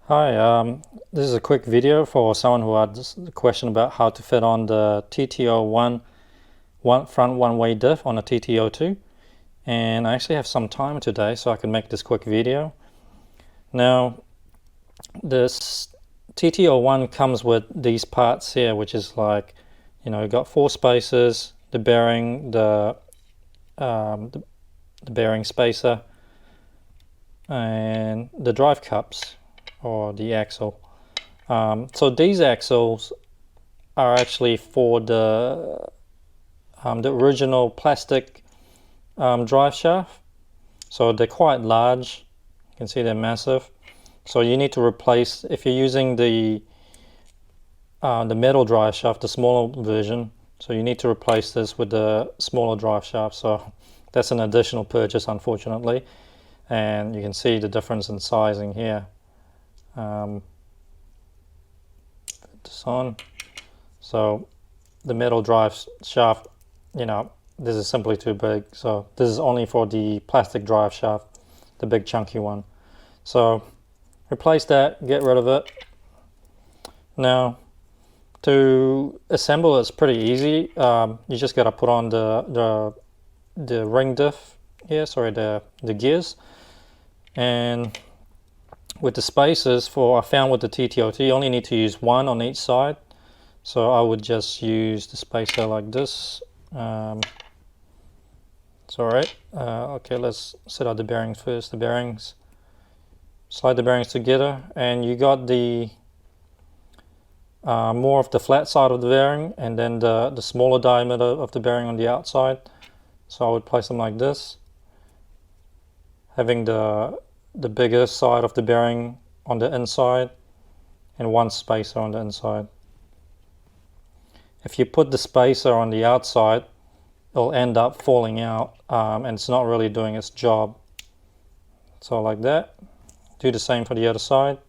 Hi, this is a quick video for someone who had a question about how to fit on the TTO1 front one-way diff on a TTO2, and I actually have some time today so I can make this quick video. Now, this TTO1 comes with these parts here, which is like, you've got 4 spacers, the bearing, the bearing spacer, and the drive cups, or the axle. So these axles are actually for the original plastic drive shaft. So they're quite large. You can see they're massive. So you need to replace, if you're using the metal drive shaft, the smaller version, so you need to replace this with the smaller drive shaft. So that's an additional purchase, unfortunately. And you can see the difference in sizing here. Put this on. So the metal drive shaft, this is simply too big. So this is only for the plastic drive shaft, the big chunky one. So replace that, get rid of it. Now to assemble it's pretty easy. You just got to put on the ring diff here, sorry, the gears. And with the spacers, I found with the TTO2 you only need to use one on each side. So I would just use the spacer like this. It's alright. Okay, let's set out the bearings first. The bearings, slide the bearings together, and you got the more of the flat side of the bearing, and then the smaller diameter of the bearing on the outside. So I would place them like this, having the bigger side of the bearing on the inside and one spacer on the inside. If you put the spacer on the outside, it'll end up falling out, and it's not really doing its job. So like that. Do the same for the other side.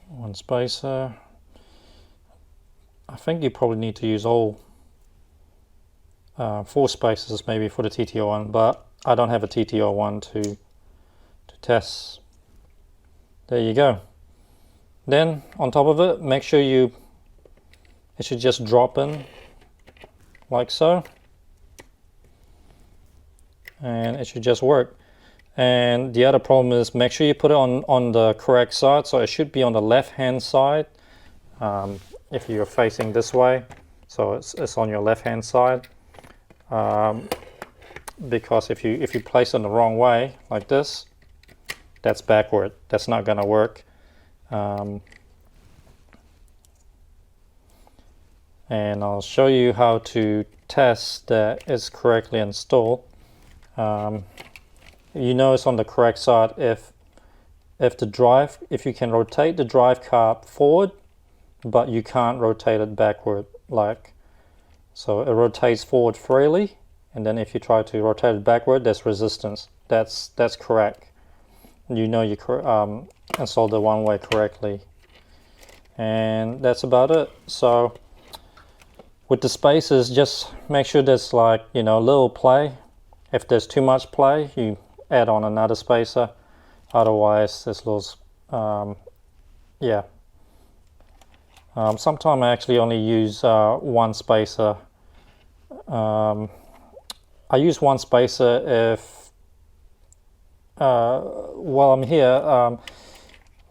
One spacer. I think you probably need to use all 4 spacers maybe for the TTO1, but I don't have a TTO1 to test. There you go. Then on top of it, make sure it should just drop in like so, and it should just work. And the other problem is, make sure you put it on the correct side. So it should be on the left hand side. If you're facing this way, so it's on your left hand side, because if you place it in the wrong way like this, that's backward. That's not going to work. And I'll show you how to test that it's correctly installed. You know it's on the correct side if you can rotate the drive carb forward, but you can't rotate it backward, so it rotates forward freely, and then if you try to rotate it backward, there's resistance. That's correct. You know you installed the one way correctly, and that's about it. So with the spacers, just make sure there's little play. If there's too much play, you add on another spacer. Otherwise, there's little sometimes I actually only use one spacer. I use one spacer if while I'm here.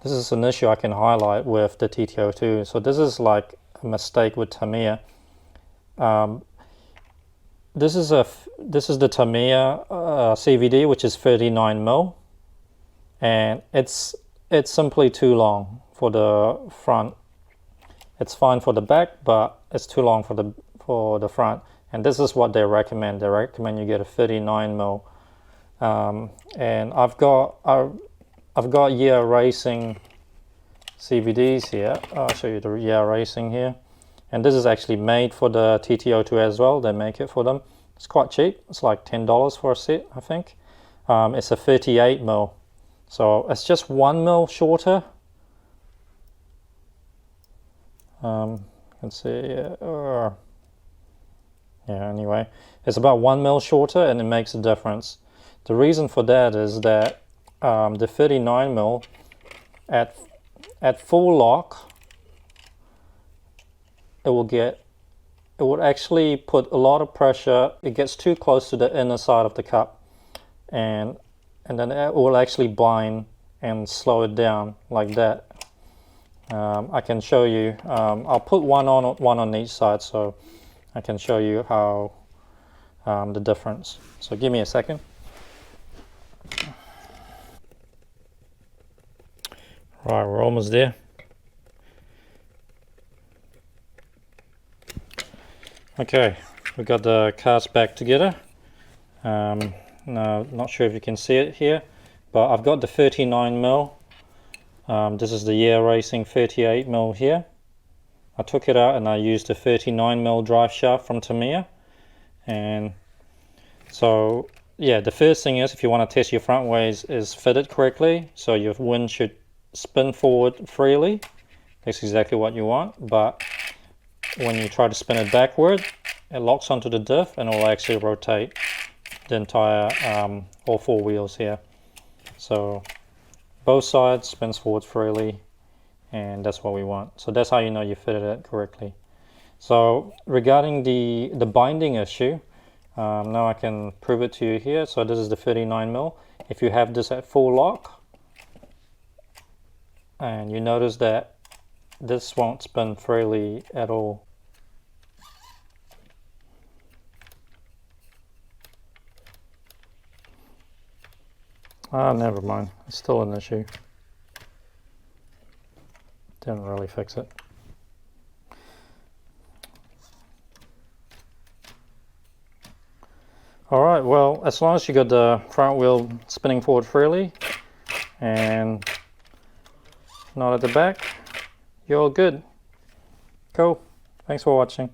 This is an issue I can highlight with the TTO2. So this is like a mistake with Tamiya. This is the Tamiya CVD, which is 39mm, and it's simply too long for the front. It's fine for the back, but it's too long for the front. And this is what they recommend. They recommend you get a 39mm. And I've got Year Racing CVDs here. I'll show you the Year Racing here. And this is actually made for the TTO2 as well. They make it for them. It's quite cheap. It's like $10 for a set, I think. It's a 38mm. So it's just 1mm shorter. You can see Yeah, anyway, it's about 1 mil shorter, and it makes a difference. The reason for that is that the 39 mil at full lock, it would actually put a lot of pressure. It gets too close to the inner side of the cup, and then it will actually bind and slow it down like that. I can show you. I'll put one on each side so I can show you how the difference. So give me a second. Right, we're almost there. Okay, we got the cards back together. No, not sure if you can see it here, but I've got the 39 mil. This is the Yeah Racing 38 mil here. I took it out and I used a 39 mil drive shaft from Tamiya. And so yeah, the first thing is, if you want to test your front ways, is fit it correctly so your wind should spin forward freely. That's exactly what you want. But when you try to spin it backward, it locks onto the diff and it will actually rotate the entire all 4 wheels here. So both sides spins forward freely, and that's what we want. So that's how you know you fitted it correctly. So regarding the binding issue, now I can prove it to you here. So this is the 39 mil. If you have this at full lock, and you notice that this won't spin freely at all. Never mind, it's still an issue. Didn't really fix it. Alright, well, as long as you got the front wheel spinning forward freely and not at the back, you're all good. Cool. Thanks for watching.